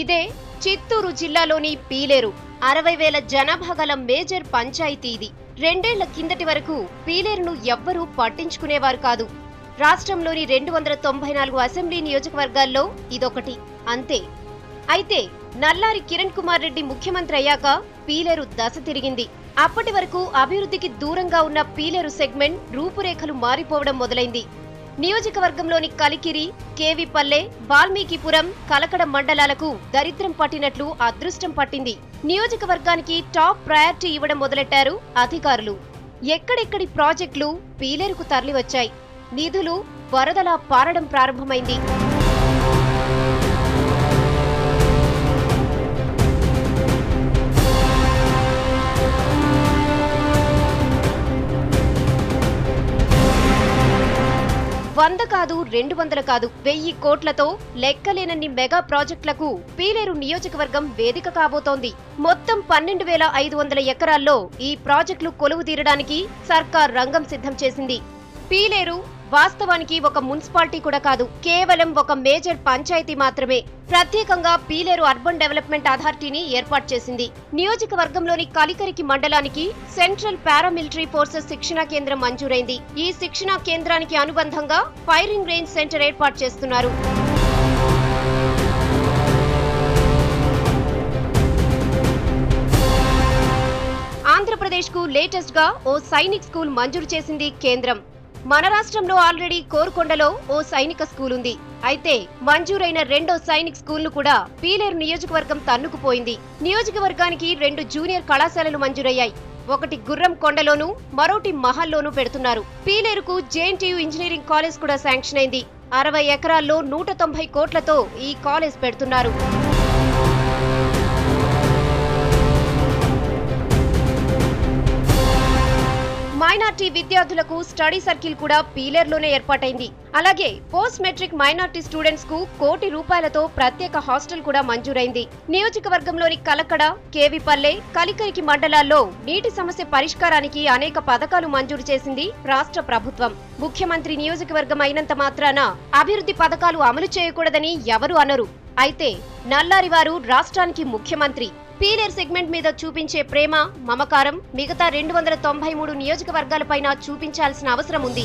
ఇదే చిత్తూరు జిల్లాలోని పీలేరు 60,000 జనాభా గల మేజర్ పంచాయతీ ఇది. 2 ఏళ్ల కిందటి వరకు పీలేరును ఎవ్వరూ పట్టించుకునేవారు కాదు. రాష్ట్రంలోని 294 అసెంబ్లీ నియోజకవర్గాల్లో ఇదొకటి అంతే. అయితే నల్లారి కిరణ్ కుమార్ రెడ్డి ముఖ్యమంత్రి అయ్యాక పీలేరు దశ తిరిగింది. అప్పటి వరకు అభివృద్ధికి దూరంగా ఉన్న పీలేరు సెగ్మెంట్ రూపురేఖలు మారిపోవడం మొదలైంది. నియోజకవర్గంలోని కలికిరి, కేవీపల్లె, వాల్మీకిపురం, కలకడ మండలాలకు దరిద్రం పట్టినట్లు అదృష్టం పట్టింది. నియోజకవర్గానికి టాప్ ప్రయారిటీ ఇవ్వడం మొదలెట్టారు అధికారులు. ఎక్కడెక్కడి ప్రాజెక్టులు పీలేరుకు తరలివచ్చాయి. నిధులు వరదలా పారడం ప్రారంభమైంది. వంద కాదు, 200 కాదు, 1000 కోట్లతో లెక్కలేనన్ని మెగా ప్రాజెక్టులకు పీలేరు నియోజకవర్గం వేదిక కాబోతోంది. మొత్తం 12,500 ఎకరాల్లో ఈ ప్రాజెక్టులు కొలువు తీరడానికి సర్కార్ రంగం సిద్ధం చేసింది. పీలేరు వాస్తవానికి ఒక మున్సిపాలిటీ కూడా కాదు, కేవలం ఒక మేజర్ పంచాయతీ మాత్రమే. ప్రత్యేకంగా పీలేరు అర్బన్ డెవలప్మెంట్ అథారిటీని ఏర్పాటు చేసింది. నియోజకవర్గంలోని కలికరికి మండలానికి సెంట్రల్ పారామిలిటరీ ఫోర్సెస్ శిక్షణా కేంద్రం మంజూరైంది. ఈ శిక్షణా కేంద్రానికి అనుబంధంగా ఫైరింగ్ రేంజ్ సెంటర్ ఏర్పాటు చేస్తున్నారు. ఆంధ్రప్రదేశ్ కు లేటెస్ట్ గా ఓ సైనిక్ స్కూల్ మంజూరు చేసింది కేంద్రం. మన రాష్ట్రంలో ఆల్రెడీ కోరుకొండలో ఓ సైనిక స్కూల్ ఉంది. అయితే మంజూరైన రెండో సైనిక్ స్కూల్ ను కూడా పీలేరు నియోజకవర్గం తన్నుకుపోయింది. నియోజకవర్గానికి 2 జూనియర్ కళాశాలలు మంజూరయ్యాయి. ఒకటి గుర్రం కొండలోను, మరోటి మహల్లోనూ పెడుతున్నారు. పీలేరుకు జేఎన్టీయూ ఇంజనీరింగ్ కాలేజ్ కూడా శాంక్షన్ అయింది. 60 ఎకరాల్లో 190 కోట్లతో ఈ కాలేజ్ పెడుతున్నారు. మైనార్టీ విద్యార్థులకు స్టడీ సర్కిల్ కూడా పీలేరులోనే ఏర్పాటైంది. అలాగే పోస్ట్ మెట్రిక్ మైనార్టీ స్టూడెంట్స్ కు ₹1 కోటి ప్రత్యేక హాస్టల్ కూడా మంజూరైంది. నియోజకవర్గంలోని కలకడ, కేవీపల్లె, కలికరికి మండలాల్లో నీటి సమస్య పరిష్కారానికి అనేక పథకాలు మంజూరు చేసింది రాష్ట్ర ప్రభుత్వం. ముఖ్యమంత్రి నియోజకవర్గం అయినంత మాత్రాన అభివృద్ధి పథకాలు అమలు చేయకూడదని ఎవరు అనరు. అయితే నల్లారి వారు రాష్ట్రానికి ముఖ్యమంత్రి. పీలేరు సెగ్మెంట్ మీద చూపించే ప్రేమ, మమకారం మిగతా 293 నియోజకవర్గాలపైన చూపించాల్సిన అవసరం ఉంది.